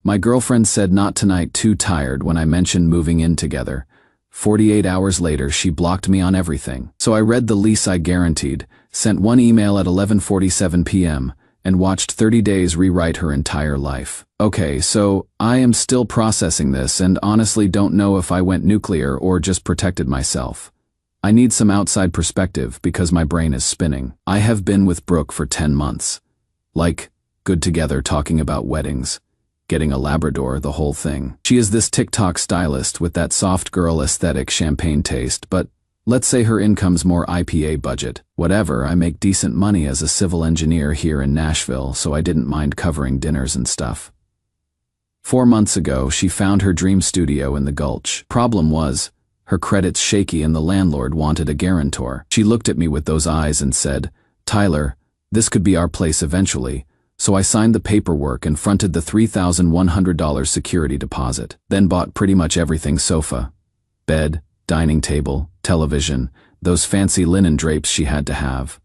My girlfriend said not tonight, too tired when I mentioned moving in together. 48 hours later, she blocked me on everything. So I read the lease I guaranteed, sent one email at 11:47 p.m., and watched 30 days rewrite her entire life. Okay, so I am still processing this and honestly don't know if I went nuclear or just protected myself. I need some outside perspective because my brain is spinning. I have been with Brooke for 10 months. Like, good together talking about weddings, getting a Labrador, the whole thing. She is this TikTok stylist with that soft girl aesthetic champagne taste, but let's say her income's more IPA budget. Whatever, I make decent money as a civil engineer here in Nashville, so I didn't mind covering dinners and stuff. 4 months ago, she found her dream studio in the Gulch. Problem was, her credit's shaky and the landlord wanted a guarantor. She looked at me with those eyes and said, "Tyler, this could be our place eventually." So I signed the paperwork and fronted the $3,100 security deposit, then bought pretty much everything: sofa, bed, dining table, television, those fancy linen drapes she had to have.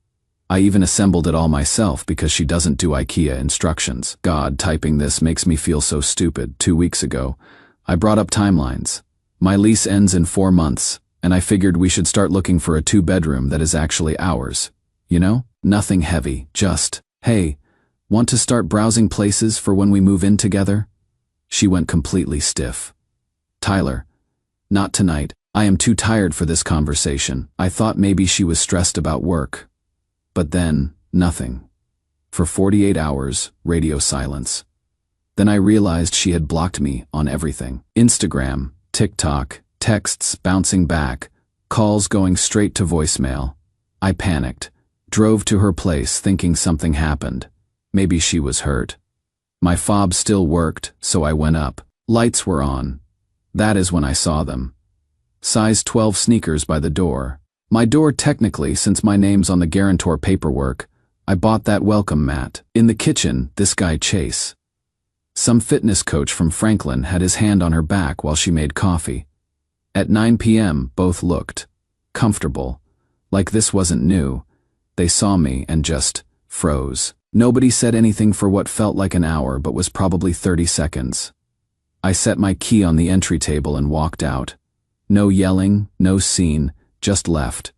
I even assembled it all myself because she doesn't do IKEA instructions. God, typing this makes me feel so stupid. 2 weeks ago, I brought up timelines. My lease ends in 4 months, and I figured we should start looking for a 2-bedroom that is actually ours. You know? Nothing heavy, just, hey, want to start browsing places for when we move in together? She went completely stiff. Tyler, not tonight. I am too tired for this conversation. I thought maybe she was stressed about work. But then, nothing. For 48 hours, radio silence. Then I realized she had blocked me on everything. Instagram, TikTok, texts bouncing back, calls going straight to voicemail. I panicked, drove to her place thinking something happened. Maybe she was hurt. My fob still worked, so I went up. Lights were on. That is when I saw them. Size 12 sneakers by the door. My door technically, since my name's on the guarantor paperwork. I bought that welcome mat. In the kitchen, this guy Chase. Some fitness coach from Franklin had his hand on her back while she made coffee. At 9 p.m., both looked comfortable. Like this wasn't new. They saw me and just froze. Nobody said anything for what felt like an hour but was probably 30 seconds. I set my key on the entry table and walked out. No yelling, no scene, just left.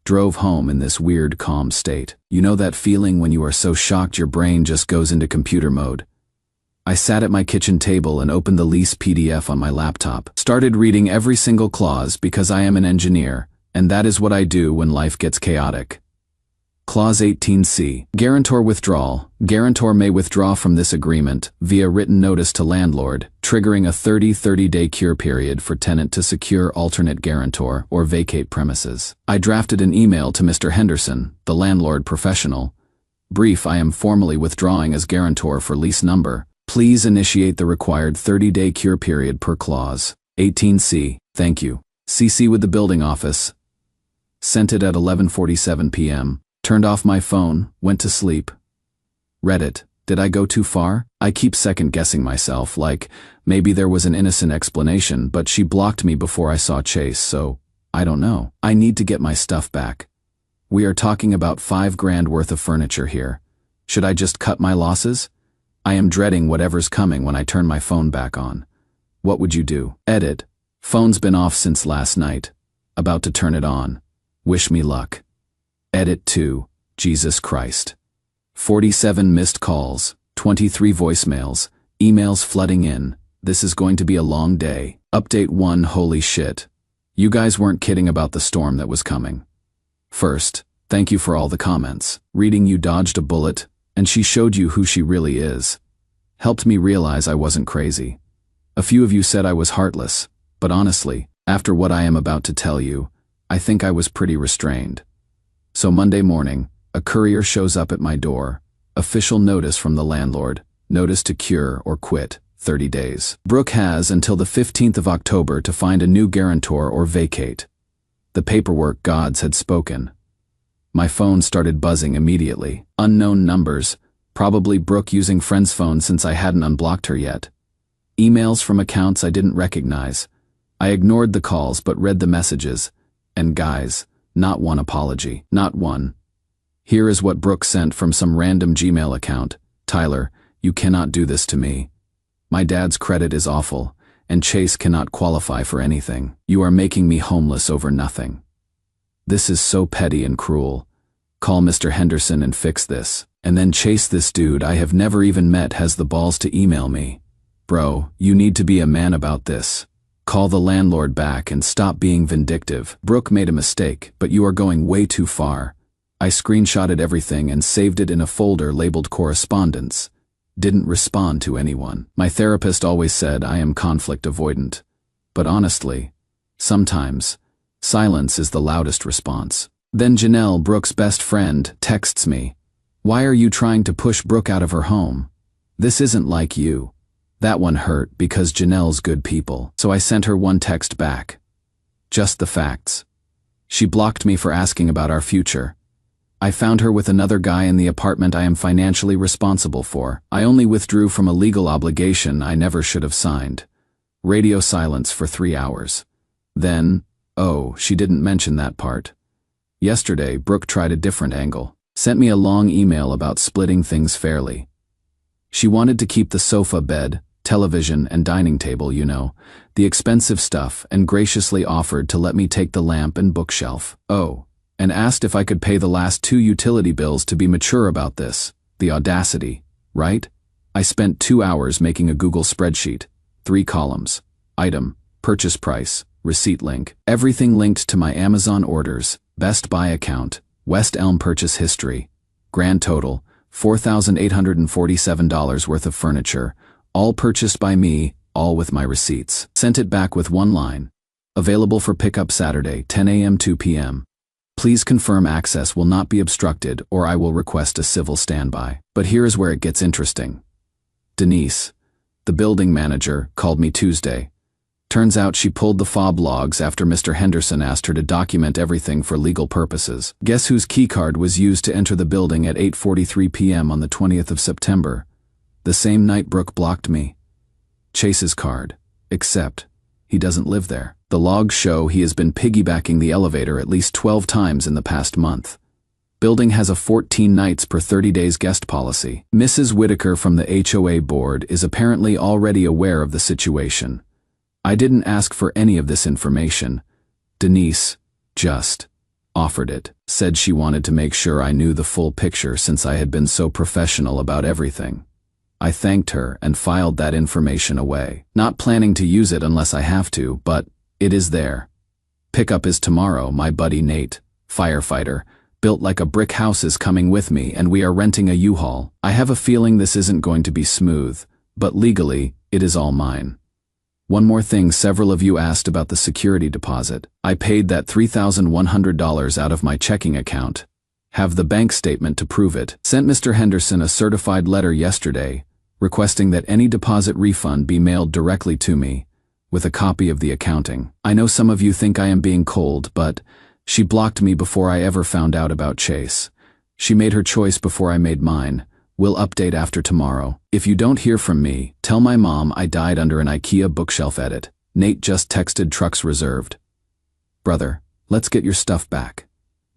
Drove home in this weird calm state. You know that feeling when you are so shocked your brain just goes into computer mode? I sat at my kitchen table and opened the lease PDF on my laptop. Started reading every single clause because I am an engineer, and that is what I do when life gets chaotic. Clause 18C. Guarantor withdrawal. Guarantor may withdraw from this agreement via written notice to landlord, triggering a 30-day cure period for tenant to secure alternate guarantor or vacate premises. I drafted an email to Mr. Henderson, the landlord professional. Brief: I am formally withdrawing as guarantor for lease number. Please initiate the required 30-day cure period per clause. 18C. Thank you. CC with the building office. Sent it at 11:47 p.m. Turned off my phone, went to sleep. Reddit, did I go too far? I keep second-guessing myself, like, maybe there was an innocent explanation, but she blocked me before I saw Chase, so, I don't know. I need to get my stuff back. We are talking about $5,000 worth of furniture here. Should I just cut my losses? I am dreading whatever's coming when I turn my phone back on. What would you do? Edit. Phone's been off since last night. About to turn it on. Wish me luck. Edit 2. Jesus Christ. 47 missed calls, 23 voicemails, emails flooding in. This is going to be a long day. Update 1. Holy shit. You guys weren't kidding about the storm that was coming. First, thank you for all the comments. Reading you dodged a bullet, and she showed you who she really is. Helped me realize I wasn't crazy. A few of you said I was heartless, but honestly, after what I am about to tell you, I think I was pretty restrained. So Monday morning, a courier shows up at my door. Official notice from the landlord. Notice to cure or quit, 30 days. Brooke has until the 15th of October to find a new guarantor or vacate. The paperwork gods had spoken. My phone started buzzing immediately. Unknown numbers, probably Brooke using friend's phone since I hadn't unblocked her yet. Emails from accounts I didn't recognize. I ignored the calls but read the messages. And guys, not one apology, not one. Here is what Brooke sent from some random Gmail account. Tyler, you cannot do this to me. My dad's credit is awful, and Chase cannot qualify for anything. You are making me homeless over nothing. This is so petty and cruel. Call Mr. Henderson and fix this. And then Chase, this dude I have never even met, has the balls to email me. Bro, you need to be a man about this. Call the landlord back and stop being vindictive. Brooke made a mistake, but you are going way too far. I screenshotted everything and saved it in a folder labeled correspondence. Didn't respond to anyone. My therapist always said I am conflict avoidant. But honestly, sometimes, silence is the loudest response. Then Janelle, Brooke's best friend, texts me. Why are you trying to push Brooke out of her home? This isn't like you. That one hurt because Janelle's good people. So I sent her one text back. Just the facts. She blocked me for asking about our future. I found her with another guy in the apartment I am financially responsible for. I only withdrew from a legal obligation I never should have signed. Radio silence for 3 hours. Then, oh, she didn't mention that part. Yesterday, Brooke tried a different angle. Sent me a long email about splitting things fairly. She wanted to keep the sofa, bed, television, and dining table, you know, the expensive stuff, and graciously offered to let me take the lamp and bookshelf. Oh, and asked if I could pay the last 2 utility bills to be mature about this. The audacity, right? I spent 2 hours making a Google spreadsheet, 3 columns, item, purchase price, receipt link, everything linked to my Amazon orders, Best Buy account, West Elm purchase history, grand total, $4,847 worth of furniture, all purchased by me, all with my receipts. Sent it back with one line. Available for pickup Saturday, 10 a.m. 2 p.m. Please confirm access will not be obstructed or I will request a civil standby. But here is where it gets interesting. Denise, the building manager, called me Tuesday. Turns out she pulled the fob logs after Mr. Henderson asked her to document everything for legal purposes. Guess whose keycard was used to enter the building at 8:43 p.m. on the 20th of September? The same night Brooke blocked me. Chase's card. Except, he doesn't live there. The logs show he has been piggybacking the elevator at least 12 times in the past month. Building has a 14 nights per 30 days guest policy. Mrs. Whitaker from the HOA board is apparently already aware of the situation. I didn't ask for any of this information. Denise just offered it. Said she wanted to make sure I knew the full picture since I had been so professional about everything. I thanked her and filed that information away. Not planning to use it unless I have to, but it is there. Pickup is tomorrow. My buddy Nate, firefighter, built like a brick house, is coming with me and we are renting a U-Haul. I have a feeling this isn't going to be smooth, but legally, it is all mine. One more thing, several of you asked about the security deposit. I paid that $3,100 out of my checking account. Have the bank statement to prove it. Sent Mr. Henderson a certified letter yesterday, requesting that any deposit refund be mailed directly to me, with a copy of the accounting. I know some of you think I am being cold, but she blocked me before I ever found out about Chase. She made her choice before I made mine. We'll update after tomorrow. If you don't hear from me, tell my mom I died under an IKEA bookshelf edit. Nate just texted trucks reserved. Brother, let's get your stuff back.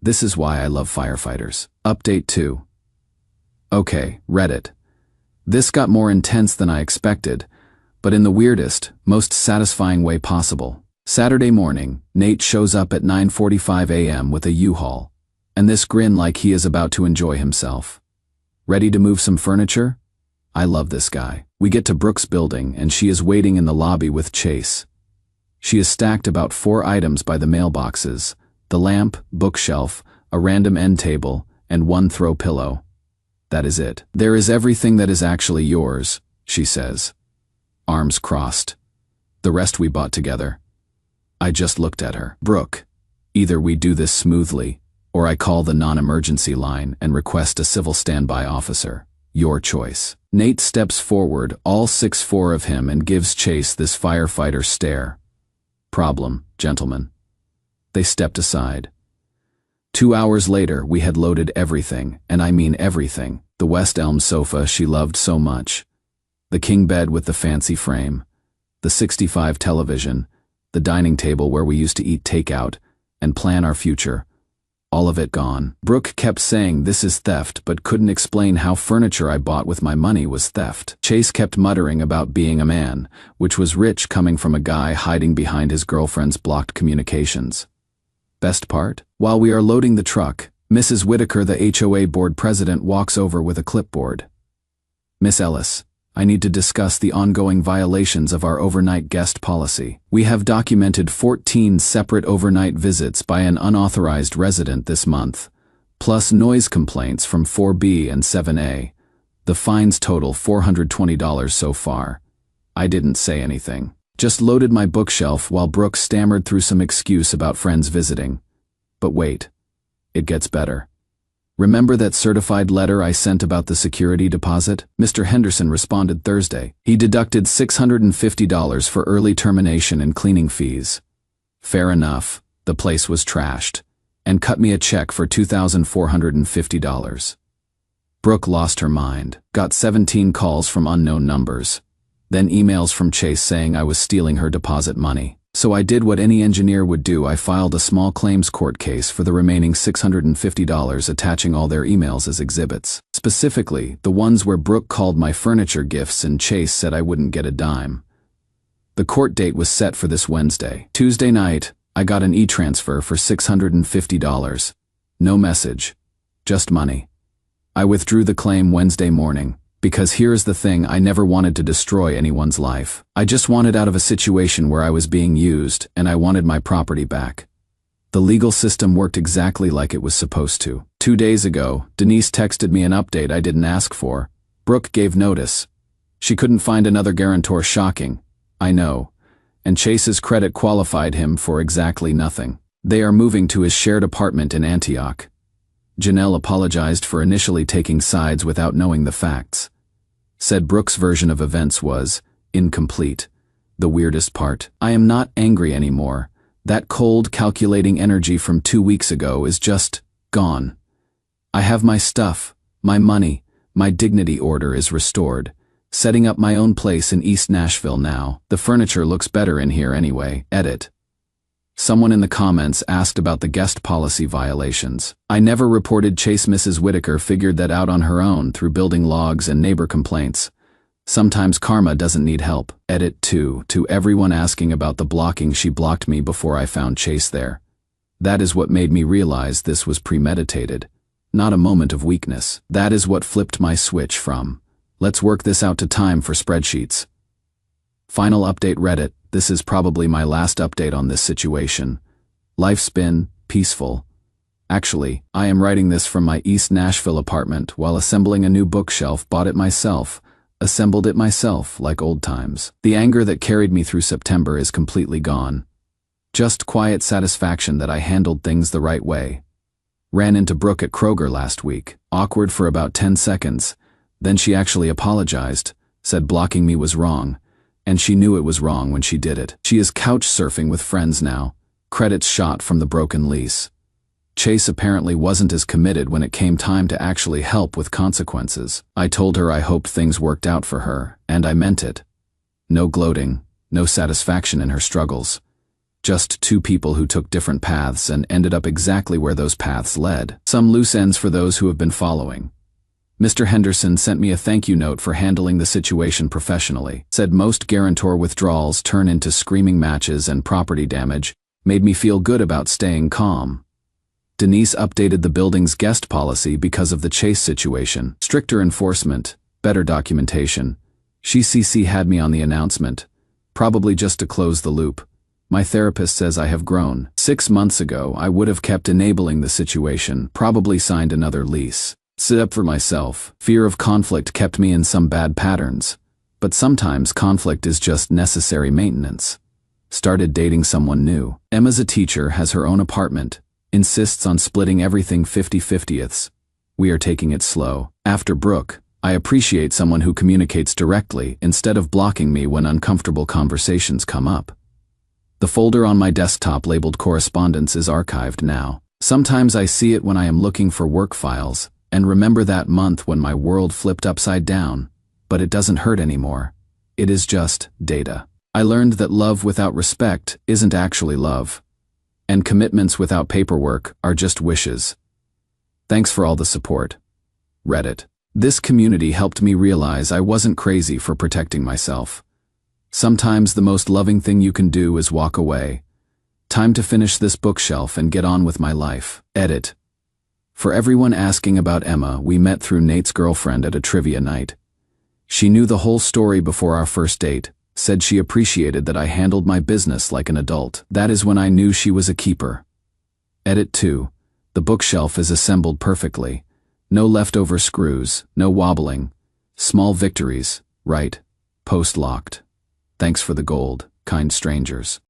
This is why I love firefighters. Update 2. Okay, Reddit. This got more intense than I expected, but in the weirdest, most satisfying way possible. Saturday morning, Nate shows up at 9:45 a.m. with a U-Haul, and this grin like he is about to enjoy himself. Ready to move some furniture? I love this guy. We get to Brooke's building and she is waiting in the lobby with Chase. She has stacked about 4 items by the mailboxes: the lamp, bookshelf, a random end table, and 1 throw pillow. That is it. There is everything that is actually yours, she says. Arms crossed. The rest we bought together. I just looked at her. Brooke, either we do this smoothly, or I call the non-emergency line and request a civil standby officer. Your choice. Nate steps forward, all 6'4" of him, and gives Chase this firefighter stare. Problem, gentlemen. They stepped aside. 2 hours later, we had loaded everything, and I mean everything. The West Elm sofa she loved so much. The king bed with the fancy frame. The 65 television. The dining table where we used to eat takeout and plan our future. All of it gone. Brooke kept saying this is theft but couldn't explain how furniture I bought with my money was theft. Chase kept muttering about being a man, which was rich coming from a guy hiding behind his girlfriend's blocked communications. Best part? While we are loading the truck, Mrs. Whitaker, the HOA board president, walks over with a clipboard. Miss Ellis, I need to discuss the ongoing violations of our overnight guest policy. We have documented 14 separate overnight visits by an unauthorized resident this month, plus noise complaints from 4B and 7A. The fines total $420 so far. I didn't say anything. Just loaded my bookshelf while Brooke stammered through some excuse about friends visiting. But wait, it gets better. Remember that certified letter I sent about the security deposit? Mr. Henderson responded Thursday. He deducted $650 for early termination and cleaning fees. Fair enough, the place was trashed, and cut me a check for $2,450. Brooke lost her mind, got 17 calls from unknown numbers, then emails from Chase saying I was stealing her deposit money. So I did what any engineer would do. I filed a small claims court case for the remaining $650, attaching all their emails as exhibits. Specifically, the ones where Brooke called my furniture gifts and Chase said I wouldn't get a dime. The court date was set for this Wednesday. Tuesday night, I got an e-transfer for $650. No message, just money. I withdrew the claim Wednesday morning. Because here's the thing, I never wanted to destroy anyone's life. I just wanted out of a situation where I was being used, and I wanted my property back. The legal system worked exactly like it was supposed to. 2 days ago, Denise texted me an update I didn't ask for. Brooke gave notice. She couldn't find another guarantor. Shocking, I know. And Chase's credit qualified him for exactly nothing. They are moving to his shared apartment in Antioch. Janelle apologized for initially taking sides without knowing the facts. Said Brooke's version of events was incomplete. The weirdest part, I am not angry anymore. That cold, calculating energy from 2 weeks ago is just gone. I have my stuff, my money, my dignity. Order is restored. Setting up my own place in East Nashville now. The furniture looks better in here anyway. Edit. Someone in the comments asked about the guest policy violations. I never reported Chase. Mrs. Whitaker figured that out on her own through building logs and neighbor complaints. Sometimes karma doesn't need help. Edit 2. To everyone asking about the blocking, she blocked me before I found Chase there. That is what made me realize this was premeditated. Not a moment of weakness. That is what flipped my switch from, let's work this out, to time for spreadsheets. Final update Reddit. This is probably my last update on this situation. Life's been peaceful. Actually, I am writing this from my East Nashville apartment while assembling a new bookshelf. Bought it myself, assembled it myself, like old times. The anger that carried me through September is completely gone. Just quiet satisfaction that I handled things the right way. Ran into Brooke at Kroger last week. Awkward for about 10 seconds. Then she actually apologized, said blocking me was wrong. And she knew it was wrong when she did it. She is couch surfing with friends now. Credits shot from the broken lease. Chase apparently wasn't as committed when it came time to actually help with consequences. I told her I hoped things worked out for her, and I meant it. No gloating, no satisfaction in her struggles. Just two people who took different paths and ended up exactly where those paths led. Some loose ends for those who have been following. Mr. Henderson sent me a thank you note for handling the situation professionally. Said most guarantor withdrawals turn into screaming matches and property damage. Made me feel good about staying calm. Denise updated the building's guest policy because of the Chase situation. Stricter enforcement, better documentation. She had me on the announcement. Probably just to close the loop. My therapist says I have grown. 6 months ago, I would have kept enabling the situation, probably signed another lease. Stood up for myself. Fear of conflict kept me in some bad patterns. But sometimes conflict is just necessary maintenance. Started dating someone new. Emma's a teacher, has her own apartment. Insists on splitting everything 50-50ths. We are taking it slow. After Brooke, I appreciate someone who communicates directly instead of blocking me when uncomfortable conversations come up. The folder on my desktop labeled correspondence is archived now. Sometimes I see it when I am looking for work files, and remember that month when my world flipped upside down, but it doesn't hurt anymore. It is just data. I learned that love without respect isn't actually love. And commitments without paperwork are just wishes. Thanks for all the support. Reddit. This community helped me realize I wasn't crazy for protecting myself. Sometimes the most loving thing you can do is walk away. Time to finish this bookshelf and get on with my life. Edit. For everyone asking about Emma, we met through Nate's girlfriend at a trivia night. She knew the whole story before our first date, said she appreciated that I handled my business like an adult. That is when I knew she was a keeper. Edit 2. The bookshelf is assembled perfectly. No leftover screws, no wobbling. Small victories, right? Post locked. Thanks for the gold, kind strangers.